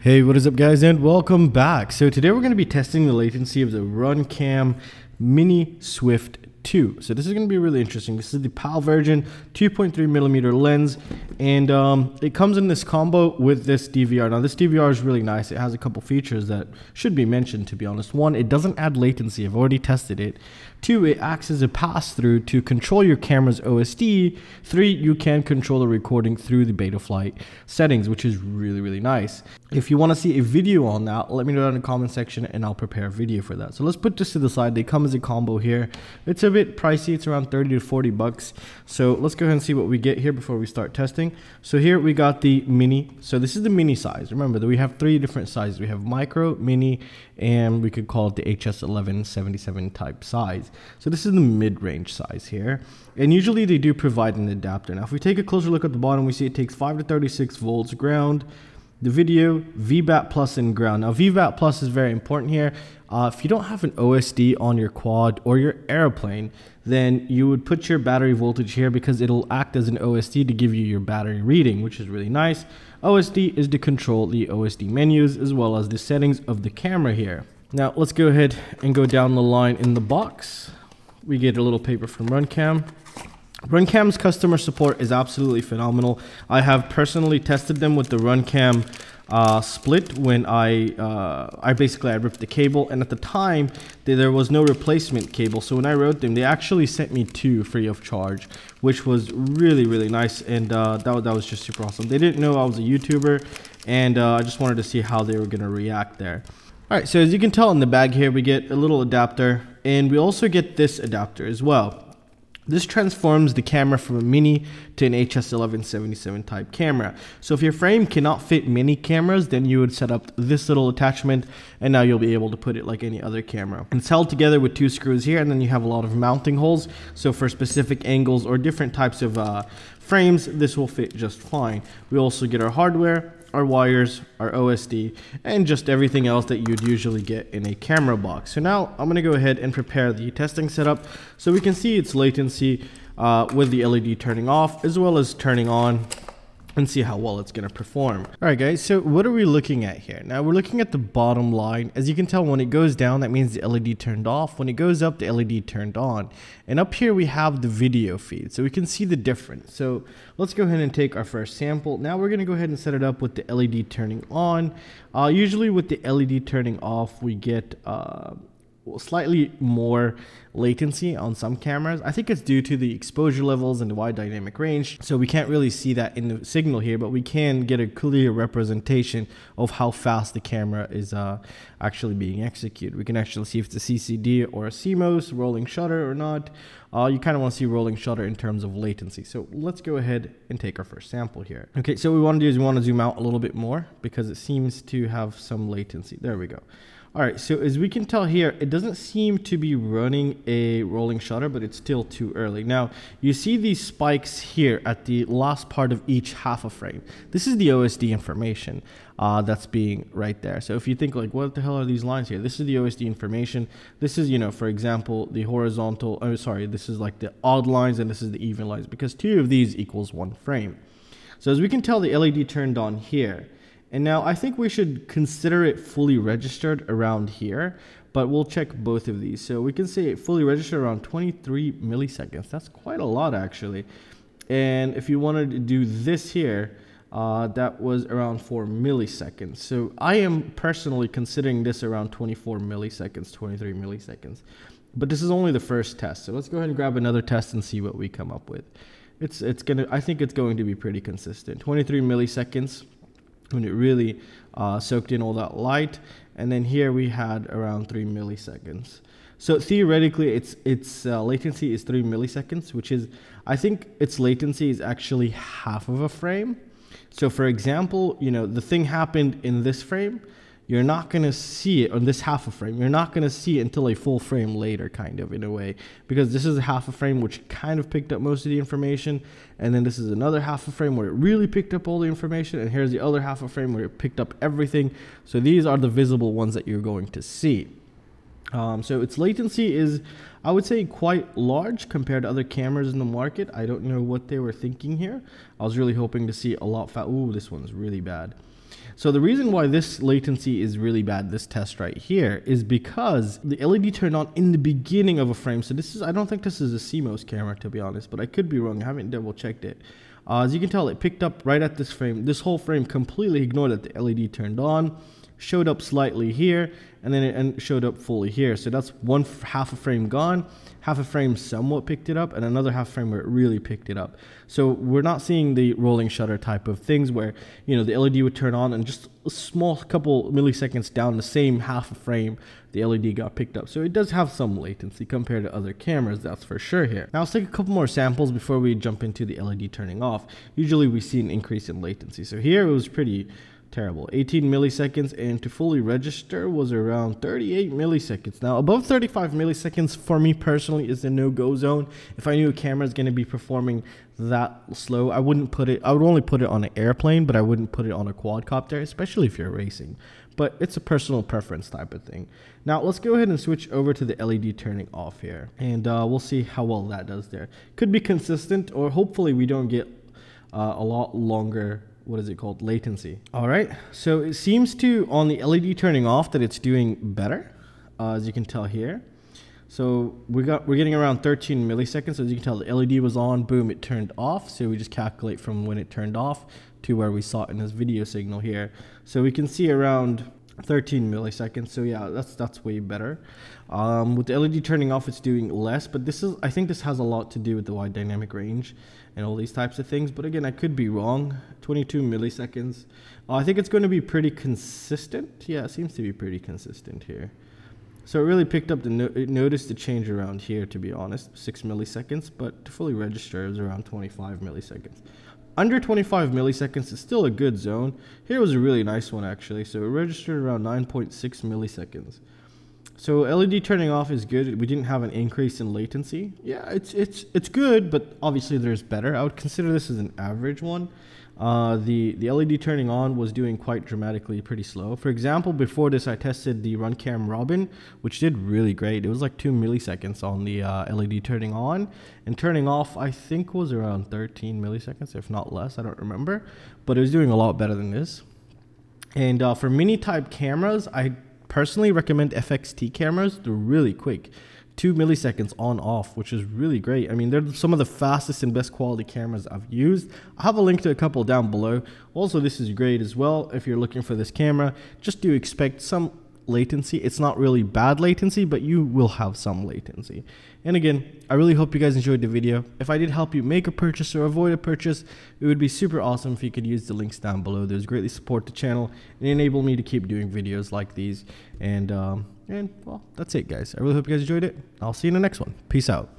Hey, what is up guys, and welcome back. So today we're going to be testing the latency of the Runcam Mini Swift 2. So this is going to be really interesting. This is the PAL version, 2.3mm lens, and it comes in this combo with this DVR. Now this DVR is really nice. It has a couple features that should be mentioned, to be honest. One, it doesn't add latency. I've already tested it. Two, it acts as a pass-through to control your camera's OSD. Three, you can control the recording through the Betaflight settings, which is really nice. If you want to see a video on that, let me know in the comment section and I'll prepare a video for that. So let's put this to the side. They come as a combo here. It's a bit pricey. It's around 30 to 40 bucks. So let's go ahead and see what we get here before we start testing. So here we got the mini. So this is the mini size. Remember that we have three different sizes. We have micro, mini, and we could call it the HS1177 type size. So this is the mid-range size here, and usually they do provide an adapter. Now if we take a closer look at the bottom, we see it takes 5 to 36 volts ground, the video, VBAT plus, and ground. Now VBAT plus is very important here. If you don't have an OSD on your quad or your airplane, then you would put your battery voltage here because it'll act as an OSD to give you your battery reading, which is really nice. OSD is to control the OSD menus as well as the settings of the camera here. Now let's go ahead and go down the line in the box. We get a little paper from Runcam. Runcam's customer support is absolutely phenomenal. I have personally tested them with the Runcam split when I basically ripped the cable, and at the time there was no replacement cable. So when I wrote them, they actually sent me two free of charge, which was really nice, and that was just super awesome. They didn't know I was a YouTuber, and I just wanted to see how they were going to react there. Alright, so as you can tell in the bag here, we get a little adapter, and we also get this adapter as well. This transforms the camera from a mini to an HS1177 type camera. So if your frame cannot fit mini cameras, then you would set up this little attachment, and now you'll be able to put it like any other camera. It's held together with two screws here, and then you have a lot of mounting holes. So for specific angles or different types of frames, this will fit just fine. We also get our hardware, our wires, our OSD, and just everything else that you'd usually get in a camera box. So now I'm going to go ahead and prepare the testing setup so we can see its latency with the LED turning off as well as turning on, and see how well it's going to perform. Alright guys, so what are we looking at here? Now we're looking at the bottom line. As you can tell, when it goes down, that means the LED turned off. When it goes up, the LED turned on. And up here we have the video feed, so we can see the difference. So let's go ahead and take our first sample. Now we're going to go ahead and set it up with the LED turning on. Usually with the LED turning off, we get slightly more latency on some cameras. I think it's due to the exposure levels and the wide dynamic range, so we can't really see that in the signal here, but we can get a clear representation of how fast the camera is actually being executed. We can actually see if it's a CCD or a CMOS, rolling shutter or not. You kind of want to see rolling shutter in terms of latency. So let's go ahead and take our first sample here. Okay, so what we want to do is we want to zoom out a little bit more because it seems to have some latency. There we go. Alright, so as we can tell here, it doesn't seem to be running a rolling shutter, but it's still too early. Now, you see these spikes here at the last part of each half a frame. This is the OSD information that's being right there. So if you think like, what the hell are these lines here? This is the OSD information. This is, you know, for example, the horizontal, this is like the odd lines, and this is the even lines, because two of these equals one frame. So as we can tell, the LED turned on here. And now I think we should consider it fully registered around here, but we'll check both of these. So we can say it fully registered around 23 milliseconds. That's quite a lot actually. And if you wanted to do this here, that was around 4 milliseconds. So I am personally considering this around 24 milliseconds, 23 milliseconds. But this is only the first test. So let's go ahead and grab another test and see what we come up with. I think it's going to be pretty consistent. 23 milliseconds. When it really soaked in all that light, and then here we had around 3 milliseconds. So theoretically its latency is 3 milliseconds, which is, I think its latency is actually half of a frame. So for example, you know, the thing happened in this frame, you're not going to see it on this half a frame. You're not going to see it until a full frame later, kind of, in a way, because this is a half a frame which kind of picked up most of the information, and then this is another half a frame where it really picked up all the information, and here's the other half a frame where it picked up everything. So these are the visible ones that you're going to see. So its latency is, I would say, quite large compared to other cameras in the market. I don't know what they were thinking here. I was really hoping to see a lot fast. Ooh, this one's really bad. So the reason why this latency is really bad, this test right here, is because the LED turned on in the beginning of a frame. So this is, I don't think this is a CMOS camera, to be honest, but I could be wrong. I haven't double checked it. As you can tell, it picked up right at this frame. This whole frame completely ignored that the LED turned on, showed up slightly here, and then it showed up fully here. So that's half a frame gone, half a frame somewhat picked it up, and another half frame where it really picked it up. So we're not seeing the rolling shutter type of things where, you know, the LED would turn on and just a small couple milliseconds down the same half a frame, the LED got picked up. So it does have some latency compared to other cameras, that's for sure here. Now let's take a couple more samples before we jump into the LED turning off. Usually we see an increase in latency. So here it was pretty terrible, 18 milliseconds, and to fully register was around 38 milliseconds. Now above 35 milliseconds for me personally is a no-go zone. If I knew a camera is going to be performing that slow, I would only put it on an airplane, but I wouldn't put it on a quadcopter, especially if you're racing. But it's a personal preference type of thing. Now let's go ahead and switch over to the LED turning off here, and we'll see how well that does there. Could be consistent, or hopefully we don't get a lot longer, what is it called, latency. All right, so it seems to, on the LED turning off, that it's doing better, as you can tell here. So we're getting around 13 milliseconds. So as you can tell, the LED was on, boom, it turned off. So we just calculate from when it turned off to where we saw it in this video signal here. So we can see around 13 milliseconds. So yeah, that's way better. With the LED turning off, it's doing less, but I think this has a lot to do with the wide dynamic range and all these types of things. But again, I could be wrong. 22 milliseconds. I think it's going to be pretty consistent. Yeah, it seems to be pretty consistent here. So it really picked up it noticed the change around here, to be honest, 6 milliseconds, but to fully register it was around 25 milliseconds. Under 25 milliseconds is still a good zone. Here was a really nice one actually. So it registered around 9.6 milliseconds. So LED turning off is good. We didn't have an increase in latency. Yeah, it's good, but obviously there's better. I would consider this as an average one. The LED turning on was doing quite dramatically pretty slow. For example, before this I tested the Runcam Robin, which did really great. It was like 2 milliseconds on the LED turning on, and turning off I think was around 13 milliseconds, if not less, I don't remember, but it was doing a lot better than this. And for mini type cameras, I personally recommend FXT cameras. They're really quick. 2 milliseconds on off, which is really great. I mean, they're some of the fastest and best quality cameras I've used. I have a link to a couple down below. Also, this is great as well if you're looking for this camera. Just do expect some latency. It's not really bad latency, but you will have some latency. And again, I really hope you guys enjoyed the video. If I did help you make a purchase or avoid a purchase, it would be super awesome if you could use the links down below. Those greatly support the channel and enable me to keep doing videos like these. And well, that's it guys. I really hope you guys enjoyed it. I'll see you in the next one. Peace out.